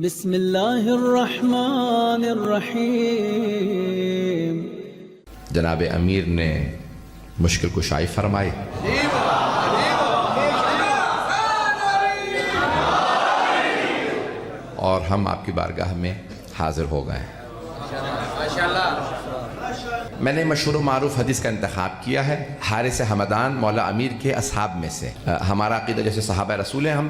بسم اللہ الرحمن الرحیم۔ جناب امیر نے مشکل کشائی فرمائی، اور ہم آپ کی بارگاہ میں حاضر ہو گئے ہیں۔ میں نے مشہور و معروف حدیث کا انتخاب کیا ہے حارث حمدان مولا امیر کے اصحاب میں سے۔ ہمارا عقیدہ جیسے صحابہ رسول ہیں، ہم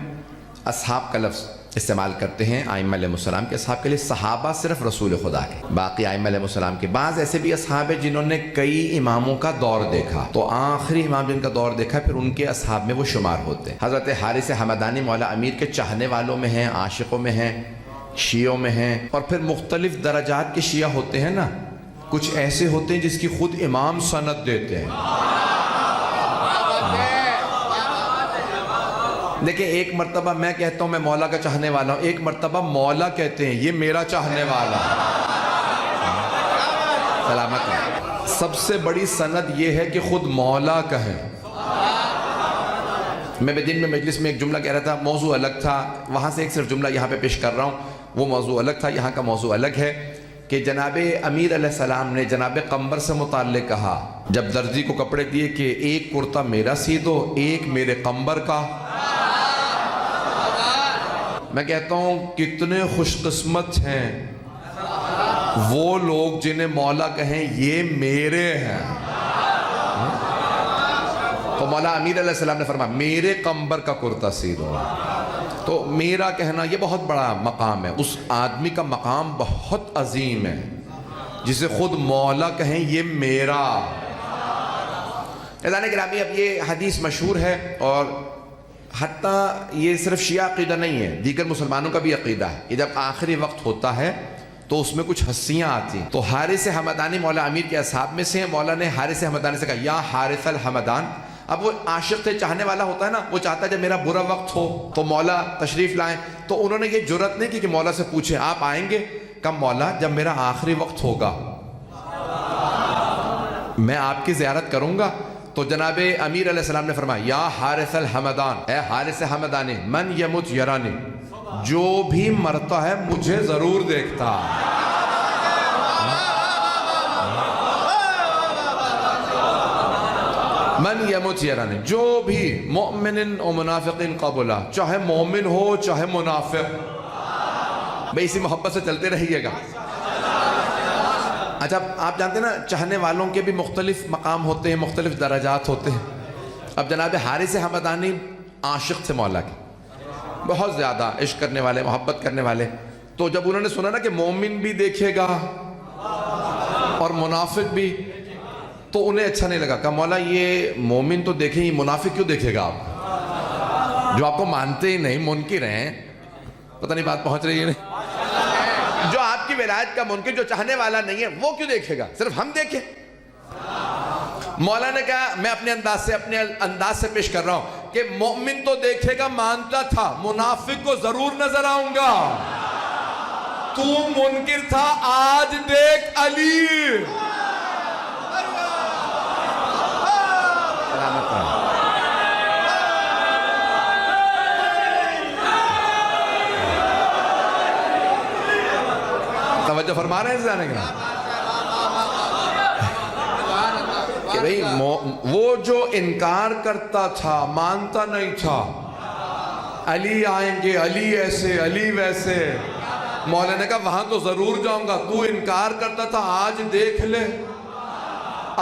اصحاب کا لفظ استعمال کرتے ہیں ائمہ علیہ السلام کے اصحاب کے لیے، صحابہ صرف رسول خدا کے، باقی ائمہ علیہ السلام کے۔ بعض ایسے بھی اصحاب ہیں جنہوں نے کئی اماموں کا دور دیکھا، تو آخری امام جن کا دور دیکھا پھر ان کے اصحاب میں وہ شمار ہوتے ہیں۔ حضرت حارث حمدانی مولا امیر کے چاہنے والوں میں ہیں، عاشقوں میں ہیں، شیعوں میں ہیں، اور پھر مختلف درجات کے شیعہ ہوتے ہیں نا، کچھ ایسے ہوتے ہیں جس کی خود امام سند دیتے ہیں۔ دیکھیں، ایک مرتبہ میں کہتا ہوں میں مولا کا چاہنے والا ہوں، ایک مرتبہ مولا کہتے ہیں یہ میرا چاہنے والا ہے۔ سلامت ہے۔ سب سے بڑی سند یہ ہے کہ خود مولا کہے۔ میں دن میں مجلس میں ایک جملہ کہہ رہا تھا، موضوع الگ تھا، وہاں سے ایک صرف جملہ یہاں پہ پیش کر رہا ہوں، وہ موضوع الگ تھا، یہاں کا موضوع الگ ہے، کہ جناب امیر علیہ السلام نے جناب قمبر سے متعلق کہا، جب درزی کو کپڑے دیے کہ ایک کرتا میرا سی دو، ایک میرے قمبر کا۔ میں کہتا ہوں کتنے خوش قسمت ہیں وہ لوگ جنہیں مولا کہیں یہ میرے ہیں۔ تو مولا امیر علیہ السلام نے فرمایا میرے قمبر کا کرتا سی دو۔ تو میرا کہنا یہ بہت بڑا مقام ہے، اس آدمی کا مقام بہت عظیم ہے جسے خود مولا کہیں یہ میرا۔ عزیزان گرامی، اب یہ حدیث مشہور ہے، اور حتیٰ یہ صرف شیعہ عقیدہ نہیں ہے، دیگر مسلمانوں کا بھی عقیدہ ہے کہ جب آخری وقت ہوتا ہے تو اس میں کچھ ہستیاں آتی ہیں۔ تو حارث حمدانی مولا امیر کے اصحاب میں سے ہیں۔ مولا نے حارث حمدانی سے کہا یا حارث الحمدان۔ اب وہ عاشق تھے، چاہنے والا ہوتا ہے نا، وہ چاہتا ہے جب میرا برا وقت ہو تو مولا تشریف لائیں۔ تو انہوں نے یہ جرأت نہیں کی کہ مولا سے پوچھیں آپ آئیں گے؟ کہا مولا جب میرا آخری وقت ہوگا میں آپ کی زیارت کروں گا۔ تو جناب امیر علیہ السلام نے فرمایا یا حارث الحمدان، اے حارث حمدانی، من یمت یرانی، جو بھی مرتا ہے مجھے ضرور دیکھتا۔ من یمت یرانی، جو بھی مؤمن و منافق قبلہ، چاہے مومن ہو چاہے منافق، بھئی اسی محبت سے چلتے رہیے گا۔ اچھا، آپ جانتے ہیں نا چاہنے والوں کے بھی مختلف مقام ہوتے ہیں، مختلف درجات ہوتے ہیں۔ اب جناب حارث حمدانی عاشق تھے مولا کے، بہت زیادہ عشق کرنے والے، محبت کرنے والے۔ تو جب انہوں نے سنا نا کہ مومن بھی دیکھے گا اور منافق بھی، تو انہیں اچھا نہیں لگا۔ کہا مولا یہ مومن تو دیکھیں، یہ منافق کیوں دیکھے گا آپ، جو آپ کو مانتے ہی نہیں، منکر ہیں۔ پتہ نہیں بات پہنچ رہی ہے نہیں؟ جو آپ کی ولایت کا منکر، جو چاہنے والا نہیں ہے، وہ کیوں دیکھے گا، صرف ہم دیکھیں۔ مولا نے کہا میں اپنے انداز سے پیش کر رہا ہوں کہ مومن تو دیکھے گا، مانتا تھا، منافق کو ضرور نظر آؤں گا۔ تو منکر تھا، آج دیکھ علی۔ توجہ فرما رہے ہیں جانے گا کہ بھئی وہ جو انکار کرتا تھا، مانتا نہیں تھا، علی آئیں گے، علی ایسے، علی ویسے، مولا نے کہا وہاں تو ضرور جاؤں گا۔ تو انکار کرتا تھا، آج دیکھ لے،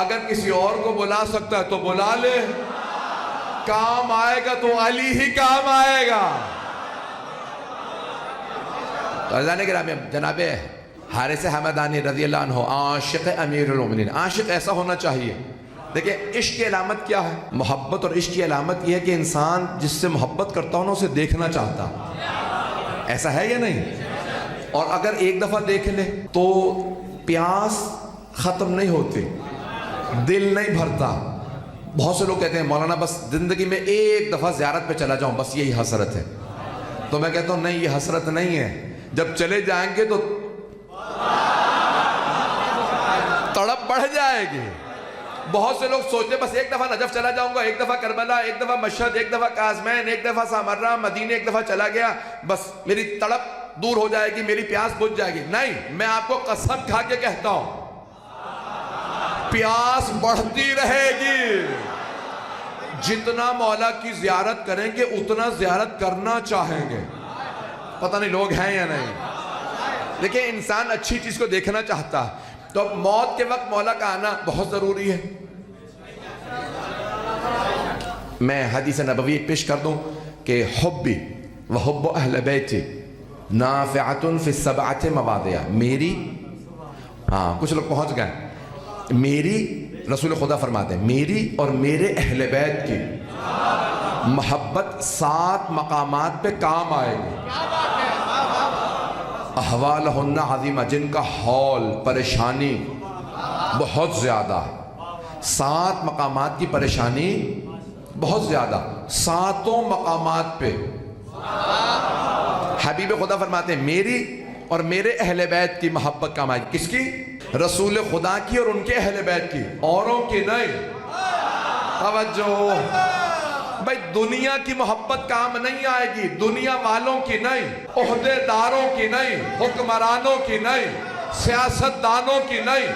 اگر کسی اور کو بلا سکتا ہے تو بلا لے، کام آئے گا تو علی ہی کام آئے گا۔ تو عزیزان گرامی، جناب حارث حمدانی رضی اللہ عنہ عاشق امیر المومنین، عاشق ایسا ہونا چاہیے۔ دیکھیں عشق کی علامت کیا ہے؟ محبت اور عشق کی علامت یہ ہے کہ انسان جس سے محبت کرتا ہو نا اسے دیکھنا چاہتا، ایسا ہے یا نہیں؟ اور اگر ایک دفعہ دیکھ لے تو پیاس ختم نہیں ہوتی، دل نہیں بھرتا۔ بہت سے لوگ کہتے ہیں مولانا بس زندگی میں ایک دفعہ زیارت پہ چلا جاؤں، بس یہی حسرت ہے۔ تو میں کہتا ہوں نہیں، یہ حسرت نہیں ہے، جب چلے جائیں گے تو تڑپ بڑھ جائے گی۔ بہت سے لوگ سوچتے بس ایک دفعہ نجف چلا جاؤں گا، ایک دفعہ کربلا، ایک دفعہ مشہد، ایک دفعہ کاظمین، ایک دفعہ سامرہ، مدینے ایک دفعہ چلا گیا، بس میری تڑپ دور ہو جائے گی، میری پیاس بجھ جائے گی. نہیں، میں آپ کو قسم کھا کے کہتا ہوں پیاس بڑھتی رہے گی. جتنا مولا کی زیارت کریں گے اتنا زیارت کرنا چاہیں گے. پتہ نہیں لوگ ہیں یا نہیں. دیکھیں انسان اچھی چیز کو دیکھنا چاہتا ہے، تو اب موت کے وقت مولا کا آنا بہت ضروری ہے. میں حدیث نبوی پیش کر دوں کہ حبی و حب اہل بیتی نافعۃ فی السبعۃ مواضع. میری کچھ لوگ پہنچ گئے. میری رسول خدا فرماتے ہیں میری اور میرے اہل بیت کی محبت 7 مقامات پہ کام آئے گی. احوالہن عظیمہ، جن کا حول پریشانی بہت زیادہ ہے. 7 مقامات کی پریشانی بہت زیادہ، 7 مقامات پہ حبیب خدا فرماتے ہیں میری اور میرے اہل بیت کی محبت کام آئے گی. کس کی؟ رسول خدا کی اور ان کے اہل بیت کی، اوروں کی نہیں. توجہ بھائی، دنیا کی محبت کام نہیں آئے گی، دنیا والوں کی نہیں، عہدے داروں کی نہیں، حکمرانوں کی نہیں، سیاست دانوں کی نہیں.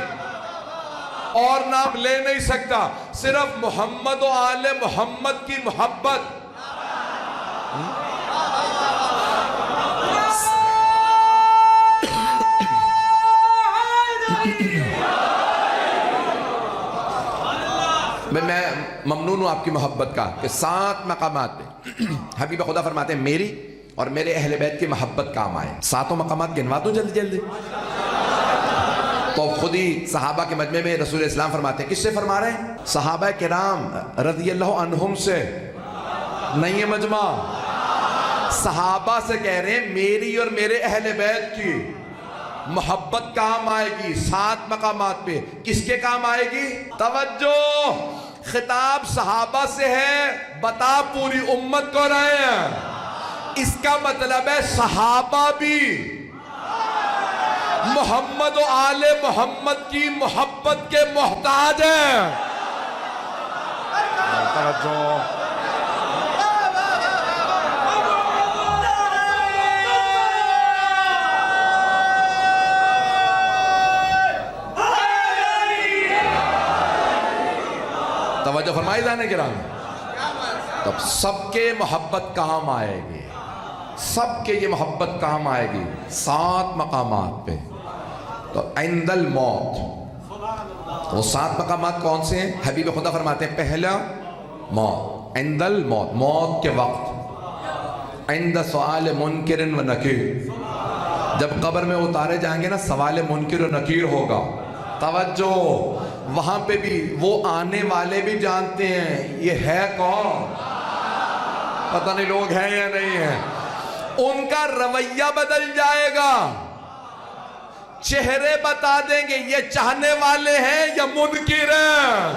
اور نام لے نہیں سکتا، صرف محمد و آل محمد کی محبت. میں ممنون ہوں آپ کی محبت کا کہ 7 مقامات پہ حبیب خدا فرماتے ہیں میری اور میرے اہل بیت کی محبت کام آئے. 7 مقامات گنوا دوں جلدی جلدی. تو خود ہی صحابہ کے مجمع میں رسول اسلام فرماتے ہیں. کس سے فرما رہے ہیں؟ صحابہ کرام رضی اللہ عنہم سے. نہیں ہے مجمع، صحابہ سے کہہ رہے ہیں میری اور میرے اہل بیت کی محبت کام آئے گی 7 مقامات پہ. کس کے کام آئے گی؟ توجہ، خطاب صحابہ سے ہے، بتا پوری امت کو رہے ہیں. اس کا مطلب ہے صحابہ بھی محمد و آل محمد کی محبت کے محتاج ہیں. توجہ، توجہ فرمائی جانے کرام. تب سب کے محبت کام آئے گی، سب کے یہ محبت کام آئے گی 7 مقامات پہ. تو عند الموت، وہ 7 مقامات کون سے ہیں؟ حبیب خدا فرماتے ہیں پہلا موت، عند الموت، موت کے وقت. عند سؤال منکر و نکیر، جب قبر میں اتارے جائیں گے نا سوال منکر و نکیر ہوگا. توجہ، وہاں پہ بھی وہ آنے والے بھی جانتے ہیں یہ ہے کون. پتہ نہیں لوگ ہیں یا نہیں ہیں. ان کا رویہ بدل جائے گا، چہرے بتا دیں گے یہ چاہنے والے ہیں یا منکر ہیں.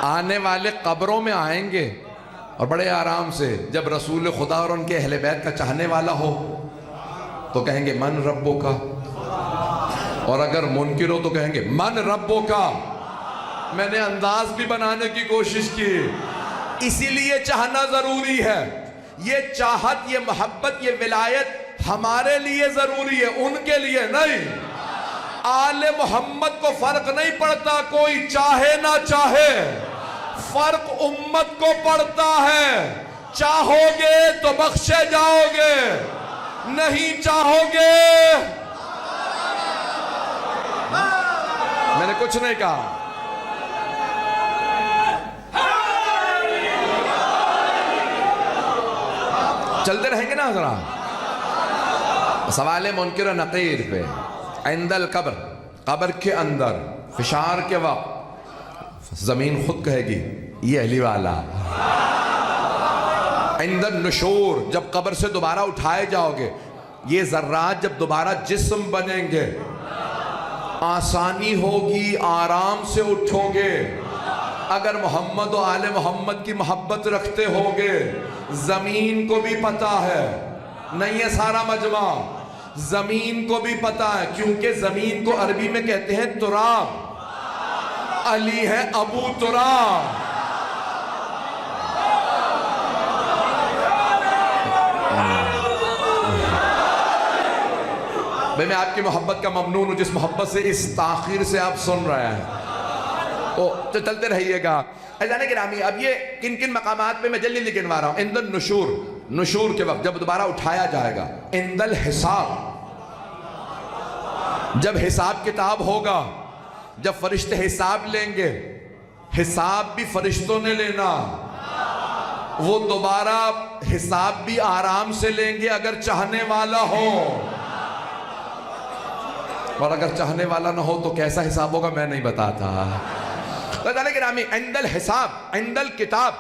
آنے والے قبروں میں آئیں گے اور بڑے آرام سے، جب رسول خدا اور ان کے اہل بیت کا چاہنے والا ہو تو کہیں گے من ربو کا، اور اگر منکر ہو تو کہیں گے من ربو کا. میں نے انداز بھی بنانے کی کوشش کی، اسی لیے چاہنا ضروری ہے. یہ چاہت، یہ محبت، یہ ولایت ہمارے لیے ضروری ہے، ان کے لیے نہیں. آل محمد کو فرق نہیں پڑتا کوئی چاہے نہ چاہے، فرق امت کو پڑتا ہے. چاہو گے تو بخشے جاؤ گے، نہیں چاہو گے. میں نے کچھ نہیں کہا. چلتے رہیں گے نا ذرا. سوال منکر و نقیر پہ عند القبر، قبر کے اندر فشار کے وقت زمین خود کہے گی یہ علی والا. عند النشور، جب قبر سے دوبارہ اٹھائے جاؤ گے، یہ ذرات جب دوبارہ جسم بنیں گے آسانی ہوگی، آرام سے اٹھو گے. اگر محمد و آل محمد کی محبت رکھتے ہوگے. زمین کو بھی پتا ہے، نہیں ہے سارا مجمع، زمین کو بھی پتا ہے، کیونکہ زمین کو عربی میں کہتے ہیں تراب. علی ہے ابو تراب. بھئی میں آپ کی محبت کا ممنون ہوں، جس محبت سے اس تاخیر سے آپ سن رہے ہیں، تو چلتے رہیے گا۔ عزیزان گرامی، اب یہ کن کن مقامات پہ میں جلدی گنوا رہا ہوں۔ عند النشور، نشور کے وقت جب دوبارہ اٹھایا جائے گا۔ عند الحساب، جب حساب کتاب ہوگا، جب فرشتے حساب لیں گے، حساب بھی فرشتوں نے لینا، وہ دوبارہ حساب بھی آرام سے لیں گے اگر چاہنے والا ہو، اور اگر چاہنے والا نہ ہو تو کیسا حساب ہوگا میں نہیں بتاتا۔ عزیزان گرامی، عند الحساب، عند الکتاب،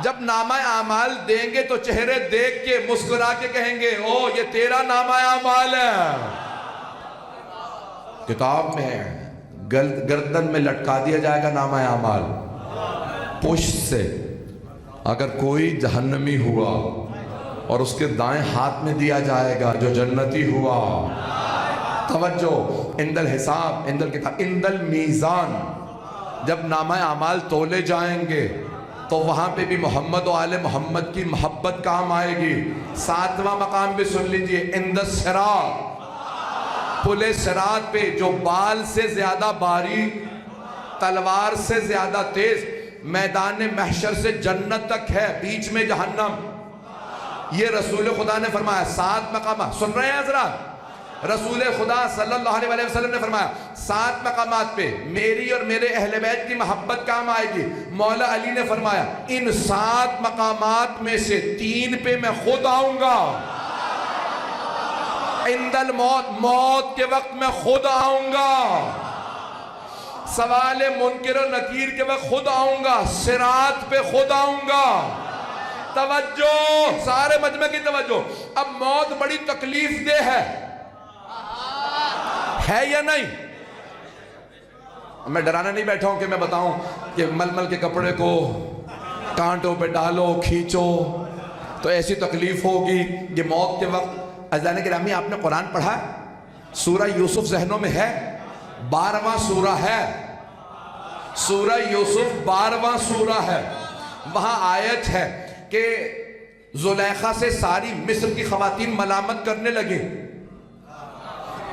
جب نامہ اعمال دیں گے تو چہرے دیکھ کے مسکرا کے کہیں گے او یہ تیرا نامہ اعمال ہے، کتاب میں ہے، گردن میں لٹکا دیا جائے گا نامہ اعمال پشت سے۔ اگر کوئی جہنمی ہوا اور اس کے دائیں ہاتھ میں دیا جائے گا جو جنتی ہوا۔ توجہ، عند الحساب، عند الکتاب، عند المیزان، جب نامہ اعمال تولے جائیں گے تو وہاں پہ بھی محمد و آل محمد کی محبت کام آئے گی۔ 7واں مقام بھی سن لیجئے، عند الصراط، پل صراط پہ جو بال سے زیادہ باریک، تلوار سے زیادہ تیز، میدان محشر سے جنت تک ہے، بیچ میں جہنم۔ یہ رسول خدا نے فرمایا 7 مقامات، سن رہے ہیں حضرات؟ رسول خدا صلی اللہ علیہ وسلم نے فرمایا 7 مقامات پہ میری اور میرے اہل بیت کی محبت کام آئے گی۔ مولا علی نے فرمایا ان 7 مقامات میں سے 3 پہ میں خود آؤں گا۔ عند الموت، موت کے وقت میں خود آؤں گا، سوال منکر و نکیر کے وقت خود آؤں گا، صراط پہ خود آؤں گا۔ توجہ، سارے مجمع کی توجہ، اب موت بڑی تکلیف دہ ہے یا نہیں؟ میں ڈرانا نہیں بیٹھا ہوں کہ میں بتاؤں کہ مل مل کے کپڑے کو کانٹوں پہ ڈالو کھینچو تو ایسی تکلیف ہوگی کہ موت کے وقت۔ عزیزان گرامی، آپ نے قرآن پڑھا؟ سورہ یوسف ذہنوں میں ہے؟ 12واں سورہ ہے، سورہ یوسف 12واں سورہ ہے۔ وہاں آیت ہے کہ زلیخا سے ساری مصر کی خواتین ملامت کرنے لگیں،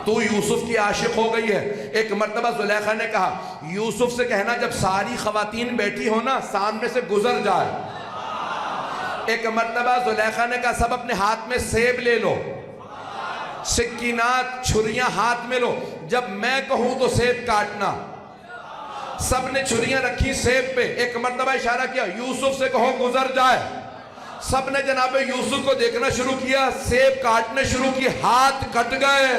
تو یوسف کی عاشق ہو گئی ہے۔ ایک مرتبہ زلیخا نے کہا یوسف سے کہنا جب ساری خواتین بیٹھی ہو نا سامنے سے گزر جائے۔ ایک مرتبہ زلیخا نے کہا سب اپنے ہاتھ میں سیب لے لو، سکینات چھریاں ہاتھ میں لو، جب میں کہوں تو سیب کاٹنا۔ سب نے چھریاں رکھی سیب پہ، ایک مرتبہ اشارہ کیا یوسف سے کہو گزر جائے۔ سب نے جناب یوسف کو دیکھنا شروع کیا، سیب کاٹنے شروع کی، ہاتھ کٹ گئے،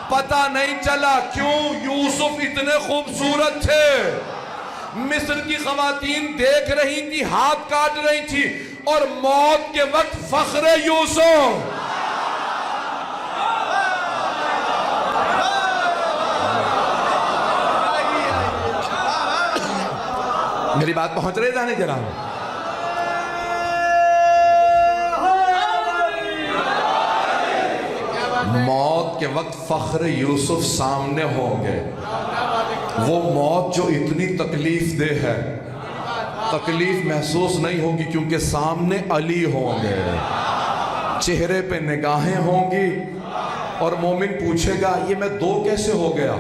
پتہ نہیں چلا کیوں یوسف اتنے خوبصورت تھے۔ مصر کی خواتین دیکھ رہی تھی، ہاتھ کاٹ رہی تھی، اور موت کے وقت فخر یوسف۔ میری بات پہنچ رہے جانے جناب؟ موت کے وقت فخر یوسف سامنے ہوں گے، وہ موت جو اتنی تکلیف دہ ہے، تکلیف محسوس نہیں ہوگی کیونکہ سامنے علی ہوں گے، چہرے پہ نگاہیں ہوں گی، اور مومن پوچھے گا یہ میں دو کیسے ہو گیا؟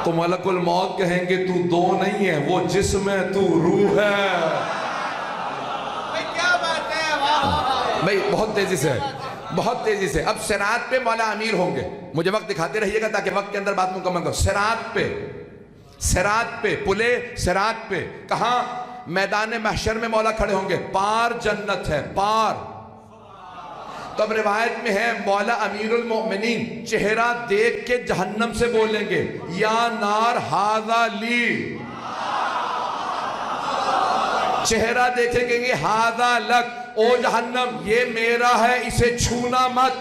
تو ملک الموت کہیں گے تو دو نہیں ہے، وہ جسم ہے تو روح ہے۔ بھئی بہت تیزی سے، بہت تیزی سے، اب صراط پہ مولا امیر ہوں گے، مجھے وقت دکھاتے رہیے گا تاکہ وقت کے اندر بات مکمل کرو۔ صراط پہ پلے صراط پہ، کہاں؟ میدان محشر میں مولا کھڑے ہوں گے، پار جنت ہے، پار۔ تو اب روایت میں ہے مولا امیر المؤمنین چہرہ دیکھ کے جہنم سے بولیں گے یا نار ہاذا لی، چہرہ دیکھیں گے ہاذا لک، او جہنم یہ میرا ہے اسے چھونا مت،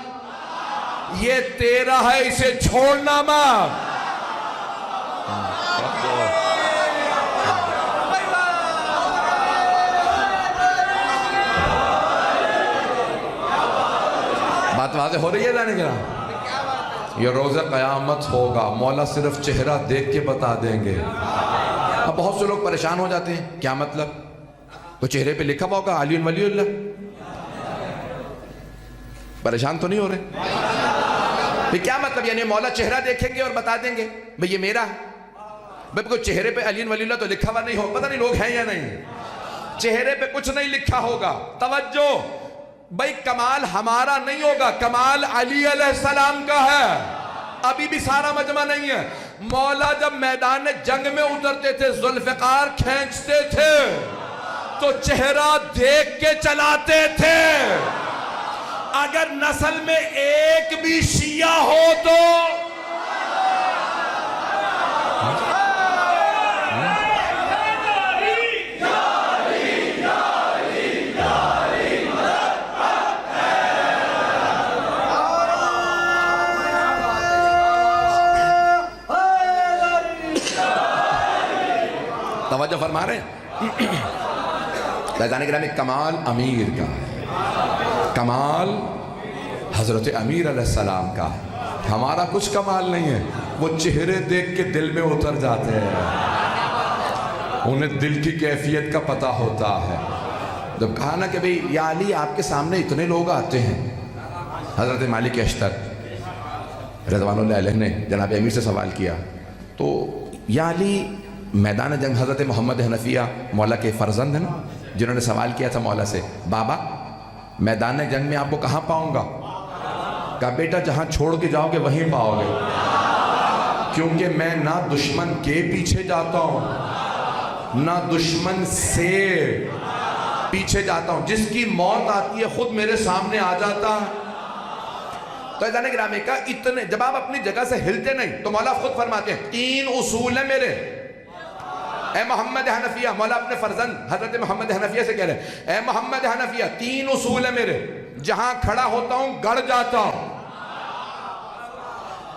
یہ تیرا ہے اسے چھوڑنا مت۔ بات واضح ہو رہی ہے جانے کے نام؟ یہ روز قیامت ہوگا، مولا صرف چہرہ دیکھ کے بتا دیں گے۔ اب بہت سے لوگ پریشان ہو جاتے ہیں، کیا مطلب؟ تو چہرے پہ لکھا ہوگا علی ولی اللہ، پریشان تو نہیں ہو رہے؟ کیا مطلب؟ یعنی مولا چہرہ دیکھیں گے اور بتا دیں گے بھئی یہ میرا ہے؟ بھئی کوئی چہرے پہ علی ولی اللہ تو لکھا ہوا نہیں ہو، پتہ نہیں لوگ ہیں یا نہیں، چہرے پہ کچھ نہیں لکھا ہوگا. توجہ، بھئی کمال ہمارا نہیں ہوگا، کمال علی علیہ السلام کا ہے. ابھی بھی سارا مجمع نہیں ہے. مولا جب میدان جنگ میں اترتے تھے، ذوالفقار کھینچتے تھے تو چہرہ دیکھ کے چلاتے تھے. اگر نسل میں ایک بھی شیعہ ہو تو توجہ فرما رہے ہیں. فیضان گرامی، کمال امیر کا ہے، کمال حضرت امیر علیہ السلام کا ہے. ہمارا کچھ کمال نہیں ہے. وہ چہرے دیکھ کے دل میں اتر جاتے ہیں، انہیں دل کی کیفیت کا پتہ ہوتا ہے. جب کہا نا کہ بھئی یا علی آپ کے سامنے اتنے لوگ آتے ہیں، حضرت مالک اشتر رضوان اللہ علیہ نے جناب امیر سے سوال کیا تو یا علی میدان جنگ حضرت محمد حنفیہ مولا کے فرزند ہیں نا، جنہوں نے سوال کیا تھا مولا سے، بابا میدان جنگ میں آپ کو کہاں پاؤں گا؟ کہا بیٹا جہاں چھوڑ کے جاؤ گے وہیں پاؤ گے، کیونکہ میں نہ دشمن کے پیچھے جاتا ہوں نہ دشمن سے پیچھے جاتا ہوں. جس کی موت آتی ہے خود میرے سامنے آ جاتا ہے. تو ایزان گرامی کا اتنے جب آپ اپنی جگہ سے ہلتے نہیں تو مولا خود فرماتے ہیں 3 اصول ہیں میرے. اے محمد حنفیہ، مولا اپنے فرزند حضرت محمد حنفیہ سے کہہ رہے ہیں، اے محمد حنفیہ 3 اصول ہیں میرے. جہاں کھڑا ہوتا ہوں گڑ جاتا ہوں،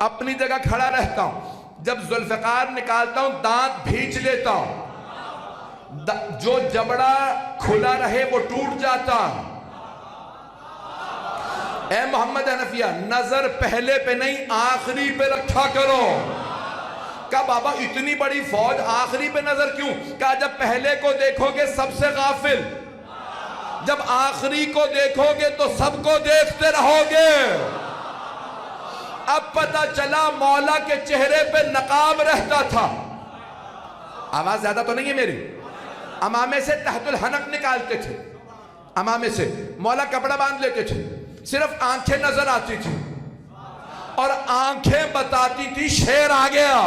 اپنی جگہ کھڑا رہتا ہوں. جب ذوالفقار نکالتا ہوں دانت بھینچ لیتا ہوں، جو جبڑا کھلا رہے وہ ٹوٹ جاتا. اے محمد حنفیہ نظر پہلے پہ نہیں آخری پہ رکھا کرو. کہا بابا اتنی بڑی فوج آخری پہ نظر کیوں؟ کہا جب پہلے کو دیکھو گے سب سے غافل، جب آخری کو دیکھو گے تو سب کو دیکھتے رہو گے. اب پتہ چلا مولا کے چہرے پہ نقاب رہتا تھا. آواز زیادہ تو نہیں ہے میری؟ امامے سے تحت الحنک نکالتے تھے، امامے سے مولا کپڑا باندھ لیتے تھے، صرف آنکھیں نظر آتی تھی اور آنکھیں بتاتی تھی شیر آ گیا.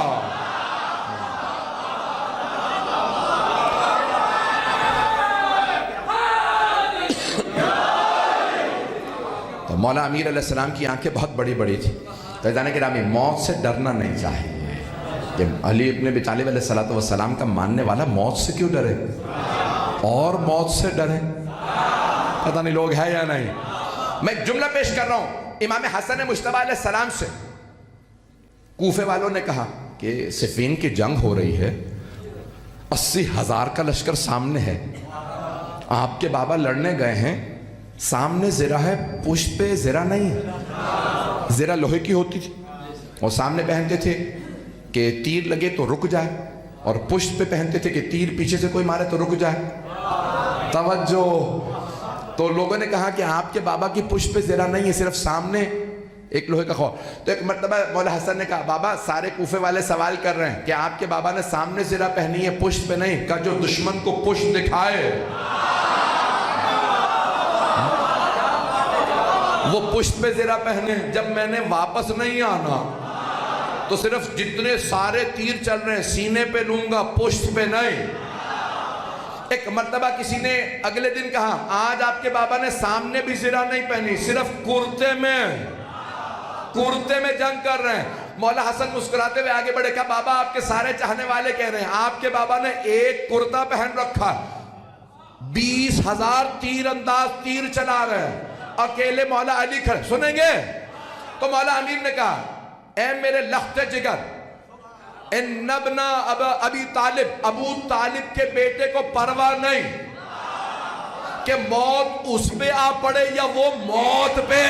تو مولا امیر علیہ السلام کی آنکھیں بہت بڑی بڑی تھی. تو جانے کہ رامی موت سے ڈرنا نہیں چاہیے. کہ علی ابن ابی طالب علیہ السلام کا ماننے والا موت سے کیوں ڈرے اور موت سے ڈرے؟ پتہ نہیں لوگ ہیں یا نہیں. میں جملہ پیش کر رہا ہوں. امام حسن مجتبیٰ علیہ السلام سے کوفے والوں نے کہا کہ صفین کی جنگ ہو رہی ہے، 80,000 کا لشکر سامنے ہے، آپ کے بابا لڑنے گئے ہیں، سامنے زرہ ہے پشت پہ زرہ نہیں ہے. زرہ لوہے کی ہوتی تھی اور سامنے پہنتے تھے کہ تیر لگے تو رک جائے، اور پشت پہ پہنتے تھے کہ تیر پیچھے سے کوئی مارے تو رک جائے. توجہ. تو لوگوں نے کہا کہ آپ کے بابا کی پشت پہ زرہ نہیں ہے، صرف سامنے ایک لوہے کا خور. تو ایک مرتبہ مولا حسن نے کہا بابا سارے کوفے والے سوال کر رہے ہیں کہ آپ کے بابا نے سامنے زرہ پہنی ہے پشت پہ نہیں. کہا جو دشمن کو پشت دکھائے وہ پشت پہ زرہ پہنے. جب میں نے واپس نہیں آنا تو صرف جتنے سارے تیر چل رہے ہیں سینے پہ لوں گا، پشت پہ نہیں. ایک مرتبہ کسی نے اگلے دن کہا آج آپ کے بابا نے سامنے بھی زرہ نہیں پہنی، صرف کرتے میں جنگ کر رہے ہیں. مولا حسن مسکراتے ہوئے آگے بڑھے. کہا بابا آپ کے سارے چاہنے والے کہہ رہے ہیں آپ کے بابا نے ایک کرتا پہن رکھا، 20,000 تیر انداز تیر چلا رہے ہیں، اکیلے مولا علی کھڑے. سنیں گے؟ تو مولا امیر نے کہا اے میرے لخت جگر، ان ابن ابی طالب، ابو طالب کے بیٹے کو پرواہ نہیں کہ موت اس پہ آ پڑے یا وہ موت پہ.